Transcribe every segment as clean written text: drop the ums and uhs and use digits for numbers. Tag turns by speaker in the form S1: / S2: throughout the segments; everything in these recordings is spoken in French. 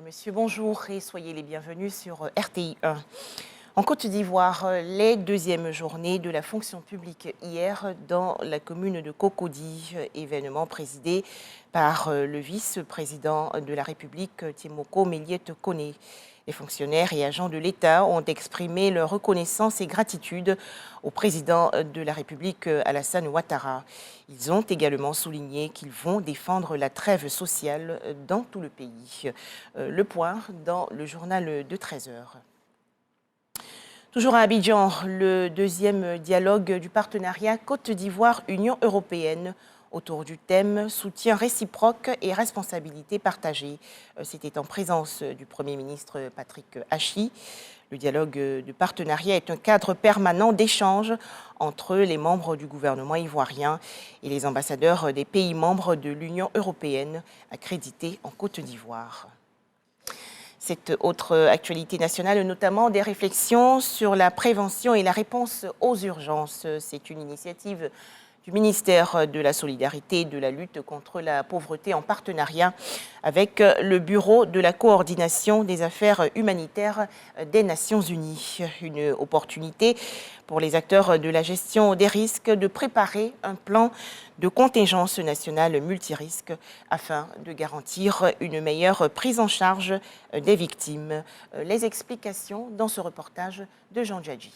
S1: Madame, Monsieur, bonjour et soyez les bienvenus sur RTI 1. En Côte d'Ivoire, les deuxièmes journées de la fonction publique hier dans la commune de Cocody, événement présidé par le vice-président de la République, Tiemoko Méliette Koné. Les fonctionnaires et agents de l'État ont exprimé leur reconnaissance et gratitude au président de la République, Alassane Ouattara. Ils ont également souligné qu'ils vont défendre la trêve sociale dans tout le pays. Le point dans le journal de 13 heures. Toujours à Abidjan, le deuxième dialogue du partenariat Côte d'Ivoire-Union européenne autour du thème « Soutien réciproque et responsabilité partagée ». C'était en présence du Premier ministre Patrick Achi. Le dialogue de partenariat est un cadre permanent d'échange entre les membres du gouvernement ivoirien et les ambassadeurs des pays membres de l'Union européenne accrédités en Côte d'Ivoire. Cette autre actualité nationale, notamment des réflexions sur la prévention et la réponse aux urgences. C'est une initiative du ministère de la Solidarité et de la lutte contre la pauvreté en partenariat avec le Bureau de la coordination des affaires humanitaires des Nations Unies. Une opportunité pour les acteurs de la gestion des risques de préparer un plan de contingence nationale multirisque afin de garantir une meilleure prise en charge des victimes. Les explications dans ce reportage de Jean Djadji.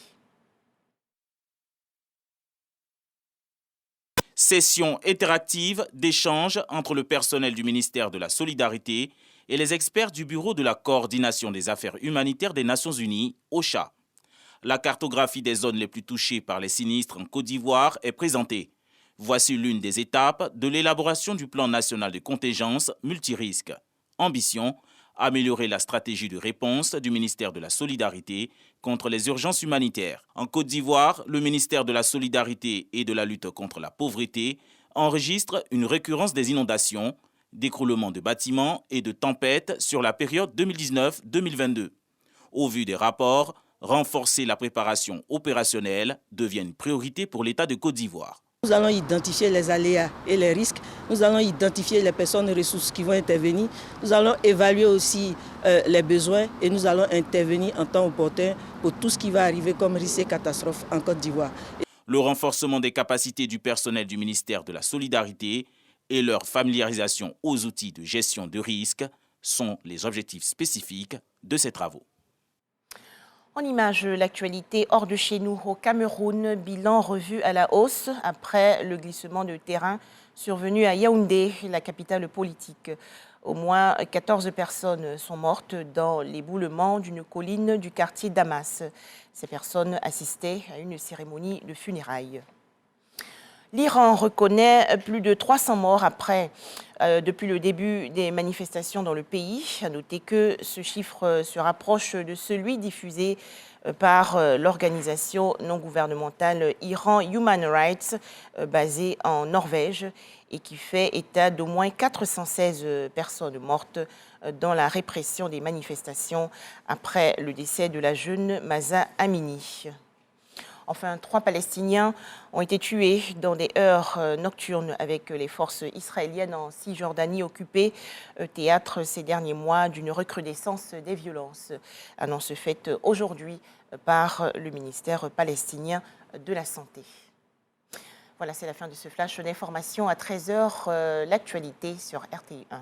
S2: Session interactive d'échange entre le personnel du ministère de la Solidarité et les experts du Bureau de la coordination des affaires humanitaires des Nations Unies, OCHA. La cartographie des zones les plus touchées par les sinistres en Côte d'Ivoire est présentée. Voici l'une des étapes de l'élaboration du plan national de contingence multirisque. Ambition, améliorer la stratégie de réponse du ministère de la Solidarité contre les urgences humanitaires. En Côte d'Ivoire, le ministère de la Solidarité et de la lutte contre la pauvreté enregistre une récurrence des inondations, d'écroulements de bâtiments et de tempêtes sur la période 2019-2022. Au vu des rapports, renforcer la préparation opérationnelle devient une priorité pour l'État de Côte d'Ivoire.
S3: Nous allons identifier les aléas et les risques. Nous allons identifier les personnes et ressources qui vont intervenir. Nous allons évaluer aussi les besoins et nous allons intervenir en temps opportun pour tout ce qui va arriver comme risque et catastrophe en Côte d'Ivoire.
S2: Le renforcement des capacités du personnel du ministère de la Solidarité et leur familiarisation aux outils de gestion de risque sont les objectifs spécifiques de ces travaux.
S1: En image, l'actualité hors de chez nous au Cameroun, bilan revu à la hausse après le glissement de terrain survenu à Yaoundé, la capitale politique. Au moins 14 personnes sont mortes dans l'éboulement d'une colline du quartier Damas. Ces personnes assistaient à une cérémonie de funérailles. L'Iran reconnaît plus de 300 morts depuis le début des manifestations dans le pays. À noter que ce chiffre se rapproche de celui diffusé par l'organisation non gouvernementale Iran Human Rights, basée en Norvège, et qui fait état d'au moins 416 personnes mortes dans la répression des manifestations après le décès de la jeune Mahsa Amini. Enfin, 3 Palestiniens ont été tués dans des heurts nocturnes avec les forces israéliennes en Cisjordanie occupée, théâtre ces derniers mois d'une recrudescence des violences. Annonce faite aujourd'hui par le ministère palestinien de la Santé. Voilà, c'est la fin de ce flash d'information à 13 h, l'actualité sur RTI 1.